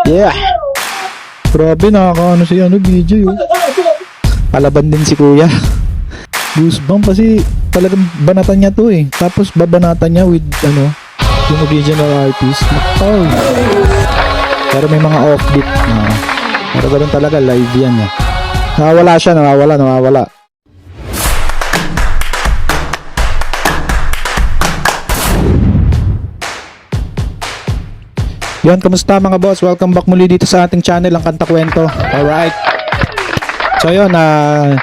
Yeah! Grabe, nakakaano si BJ oh. Palaban din si kuya. Goosebump kasi talagang banatan niya to eh. Tapos babanatan niya with yung original artist. Makaw. Pero may mga offbeat na. Pero ganun talaga, live yan eh. Nawawala siya, nawawala. Yon, kamusta mga boss? Welcome back muli dito sa ating channel, ang Kanta Kwento. Alright. So yun, ang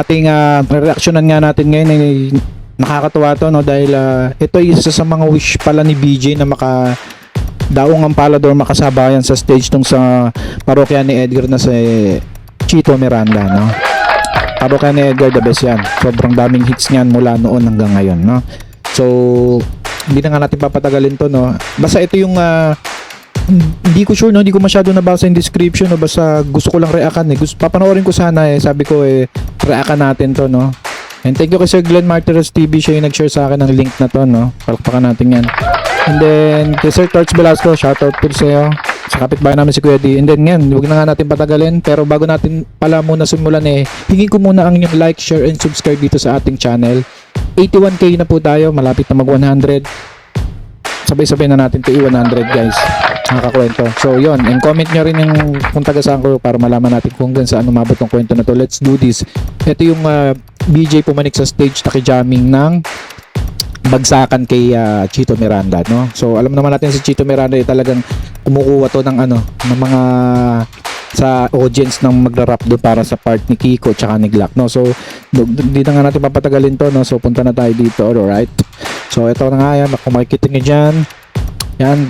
ating reaksyonan nga natin ngayon ay nakakatuwa to, no? Dahil ito isa sa mga wish pala ni BJ na daong ang palador makasabayan sa stage tong sa parokya ni Edgar na si Chito Miranda, no? Parokya ni Edgar, the best yan. Sobrang daming hits niyan mula noon hanggang ngayon, no? So hindi na nga natin papatagalin to, no? Basta ito yung hindi ko sure, no? Hindi ko masyado nabasa yung description, no? Basta gusto ko lang reakan eh. Papanoorin ko sana eh. Sabi ko reakan natin to, no? And thank you kay Sir Glenn Martires TV. Siya yung nag-share sa akin ng link na to, no? Palakpakan natin yan. And then kay Sir Torch Velasco, shoutout po sa'yo. Sa kapitbahay namin si Kuya D. And then yan, huwag na nga natin patagalin. Pero bago natin pala muna simulan hingin ko muna ang inyong like, share, and subscribe dito sa ating channel. 81k na po tayo. Malapit na mag 100. Sabay-sabay na natin to i-100 guys. Nakakwento. So yon, and comment nyo rin yung kung taga saan ko para malaman natin kung hanggang saan umabot ng kwento na to. Let's do this. Ito yung BJ pumanik sa stage nakijamming ng bagsakan kay Chito Miranda, no? So alam naman natin si Chito Miranda talagang kumukuha to ng ng mga sa audience ng magra-rap doon para sa part ni Kiko tsaka ni Glock, no? So hindi na nga natin papatagalin to, no? So punta na tayo dito, alright? So ito na nga yan, kung makikita nyo dyan yan,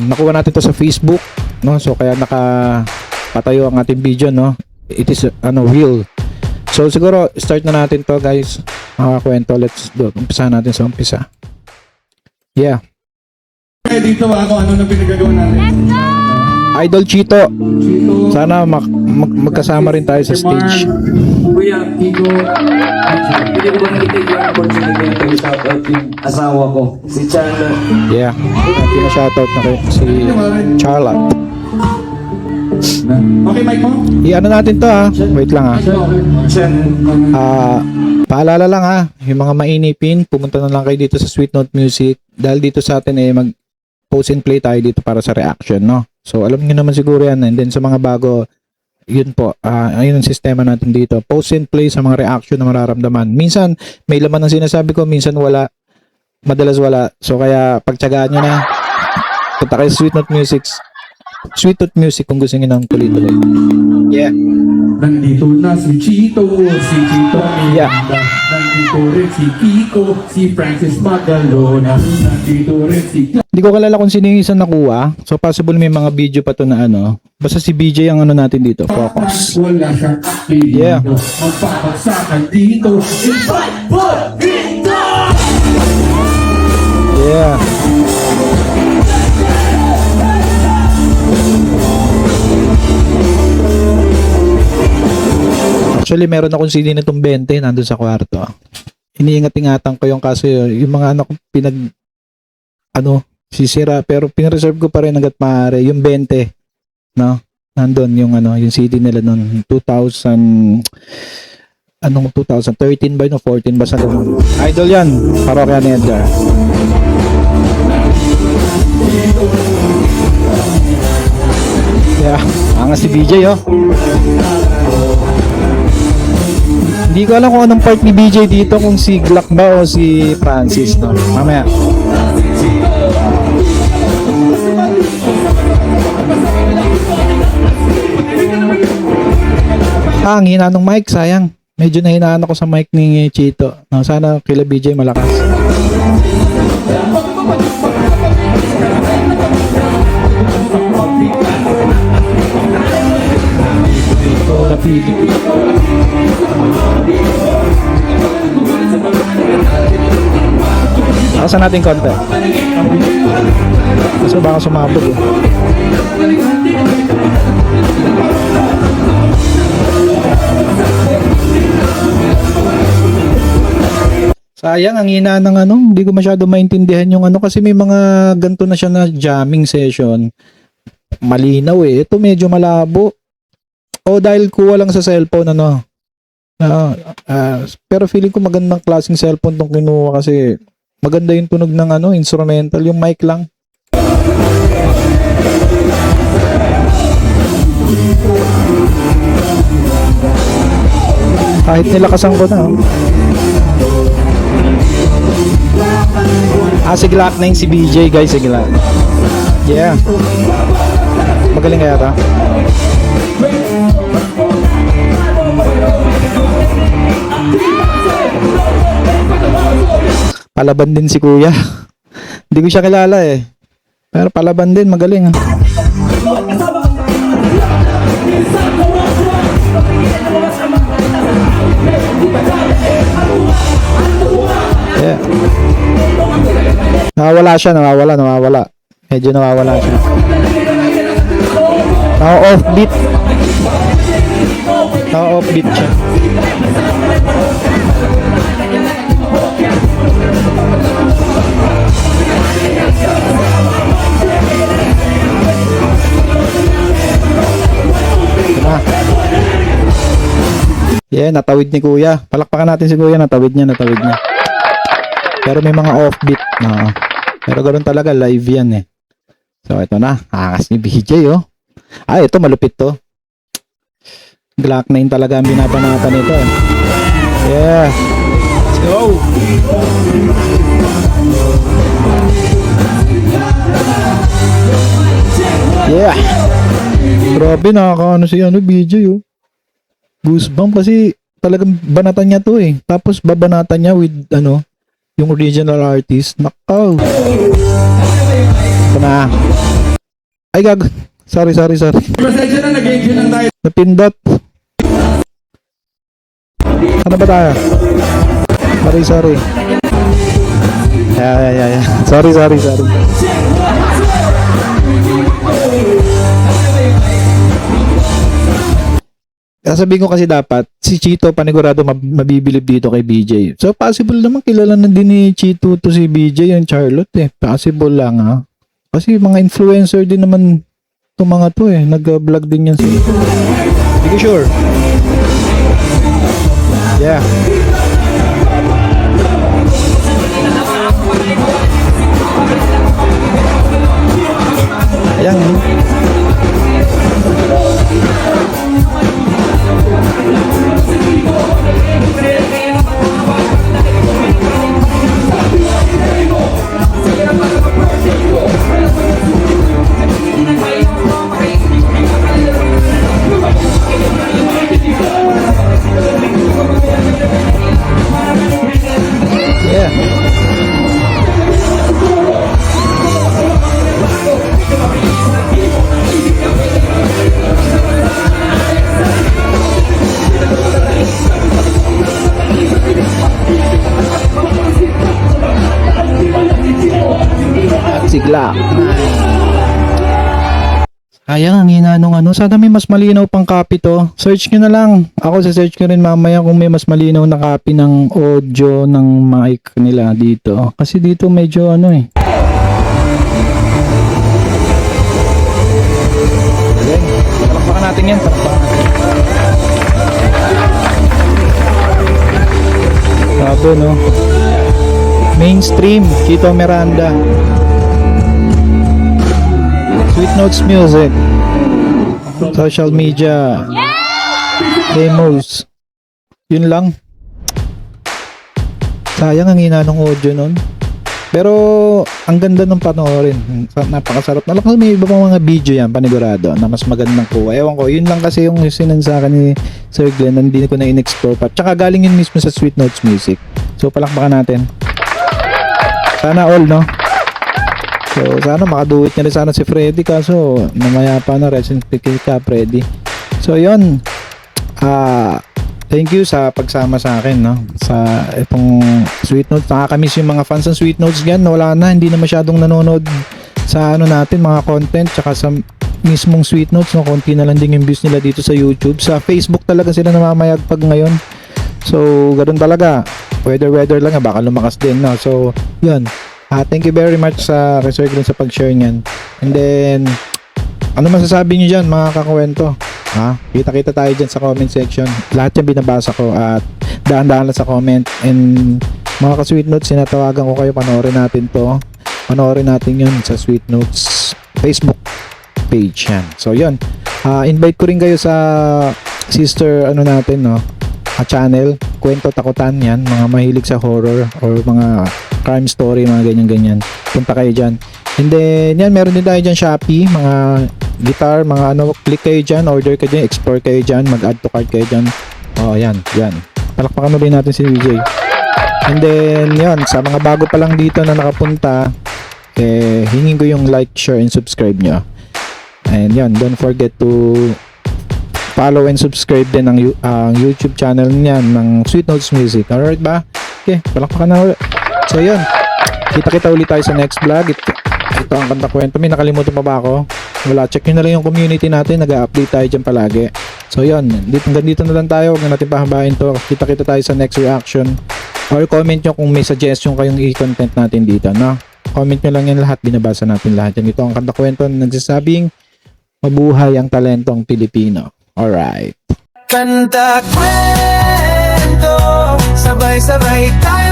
nakuha natin to sa Facebook, no? So kaya nakapatayo ang ating video, no? It is real. So siguro start na natin to guys, kwento. Let's do, umpisa natin sa umpisa. Yeah. Dito ako, ano na pinagagawa natin? Idol Chito, sana magkasama rin tayo sa stage. Kuya, Kiko, hindi ko ba nakita yung opportunity na tayo shoutout yung asawa ko, si Charla. Yeah, pina-shoutout na kayo si Charlotte. Okay, mic mo? I-ano natin to wait lang paalala lang yung mga mainipin, pumunta na lang kayo dito sa Sweet Note Music. Dahil dito sa atin mag post and play tayo dito para sa reaction, no? So alam niyo naman siguro yan. And then sa mga bago, yun po, ayun ang sistema natin dito. Post and play sa mga reaction na mararamdaman. Minsan may laman ang sinasabi ko, minsan wala. Madalas wala. So kaya pagtyagaan nyo na. Punta kayo sa Sweet Note Music. Sweet Note Music kung gusto nyo ng tuloy-tuloy. Yeah. Nandito na si Chito Miranda. Yeah. Nandito rin si Kiko, si Francis Magalona. Nandito rin si... Hindi ko kalala kung sino yung isang nakuha. So possible may mga video pa to na Basta si BJ ang natin dito. Focus. Wala siyang active. Yeah. Magpapagsakan dito. Yeah. Actually, meron akong CD na itong 20 nandun sa kwarto. Iniingat-ingatan ko yung kaso yung mga anak ko sisira, pero pinreserve ko pa rin hanggat maaari. Yung 20, no? Nandun yung yung CD nila noon 2013 ba no 14 basta ganun. Idol yan, parokya ni Edgar. Yeah, angas si BJ Hindi ko alam kung anong part ni BJ dito, kung si Glock ba o si Francis, no? Mamaya. Ang hina ng mic, sayang. Medyo nahinaan ako sa mic ni Chito. No, sana kila BJ malakas. Akasan natin konti. Kasi baka sumabog Sayang, ang hina ng hindi ko masyado maintindihan yung kasi may mga ganito na siya na jamming session. malinaw eh. Ito medyo malabo. O dahil kuha lang sa cellphone ano. Pero feeling ko magandang klaseng cellphone tong kinuha kasi maganda yung tunog ng ano, instrumental, yung mic lang. Kahit nilakasan ko na. Sige lock na yung si BJ guys, sige lock. Yeah. Magaling kaya ta? Palaban din si kuya. Hindi ko siya kilala eh. Pero palaban din, magaling ah. Yeah. Nawawala. Medyo nawawala siya. Offbeat siya. Yeah, natawid ni kuya. Palakpakan natin si kuya, natawid niya. Pero may mga offbeat. No. Pero ganoon talaga, live yan eh. So, ito na. Angas ni BJ, oh. Ito, malupit to. Glock 9 talaga ang binabanatan nito. Yeah. Let's go. Yeah. Grabe, nakakaano si BJ, oh. Goosebump kasi talagang banatan niya to eh. Tapos babanatan niya with yung original artist. Nakaw. Ito na. Ay gag. Sorry. Pasensya na, nag-enjoy lang tayo. Napindot. Ano ba tayo? Sorry. Yeah. Sorry. Sasabihin ko kasi dapat si Chito panigurado mabibilib dito kay BJ. So possible naman kilala na din ni Chito to si BJ yung Charlotte eh. Possible lang ha. Kasi mga influencer din naman itong mga to eh. Nag-vlog din yan si. Hindi ko sure. Yeah. Ayan. Sigla. Sayang ang hina nung sana may mas malinaw pang copy to. Search nyo na lang. Ako search ko rin mamaya kung may mas malinaw na copy ng audio ng mic nila dito. Kasi dito medyo eh. Palakpakan natin yan. Sabi no. Mainstream, Chito Miranda. Sweet Notes Music. Social media. Demos. Yun lang. Sayang ang hina ng audio nun. Pero ang ganda ng panoorin. Napakasarap. Nalang may iba pang mga video yan, panigurado, na mas magandang kuha. Ewan ko, yun lang kasi yung sinan sa akin ni Sir Glenn, hindi ko na in-explore pa. Tsaka galing yun mismo sa Sweet Notes Music. So palakpakan natin. Sana all, no? So sana makaduit niya rin sana si Freddy, kaso namaya pa na rest in peace ka, Freddy. So yun. Thank you sa pagsama sa akin, no? Sa itong Sweet Notes. Nakakamiss yung mga fans ng Sweet Notes dyan. Wala na, hindi na masyadong nanonood sa natin, mga content, tsaka sa mismong Sweet Notes, no? Konti na lang din yung views nila dito sa YouTube. Sa Facebook talaga sila namamayagpag ngayon. So, ganoon talaga. Weather lang, baka lumakas din, no? So, yun. Thank you very much sa Reserve sa pag-share niyan. And then, Ano masasabi nyo dyan mga kakwento? Ha? Kita-kita tayo dyan sa comment section. Lahat yan binabasa ko at daan-daan lang sa comment. And mga ka-Sweet Notes, sinatawagan ko kayo, panoorin natin to. Panoorin natin yun sa Sweet Notes Facebook page yan. So yun, invite ko rin kayo sa sister ano natin, no, channel, Kwento Takutan yan, mga mahilig sa horror or mga crime story, mga ganyan-ganyan. Punta kayo dyan. And then, yan, meron din tayo dyan Shopee, mga guitar, mga ano, click kayo dyan, order kayo dyan, explore kayo dyan, mag-add to cart kayo dyan. Oh, yan. Palakpakan ulit natin si DJ. And then, yan, sa mga bago pa lang dito na nakapunta, hingin ko yung like, share, and subscribe nyo. And yan, don't forget to follow and subscribe din ang YouTube channel niyan ng Sweet Notes Music. Alright ba? Okay, palakpakan na ulit. So yun, kita-kita ulit tayo sa next vlog. Ito ang Kanta Kwento. May nakalimutan pa ba ako? Wala, check nyo na lang yung community natin. Nag-update tayo dyan palagi. So yun, hanggang dito na lang tayo. Huwag na natin pahabain to. Kita-kita tayo sa next reaction. Or comment nyo kung may suggestion kayong i-content natin dito, no? Comment nyo lang yan lahat. Binabasa natin lahat yan. Ito ang Kanta Kwento na nagsasabing mabuhay ang talentong Pilipino. Alright. Kanta kwento, sabay-sabay tayo.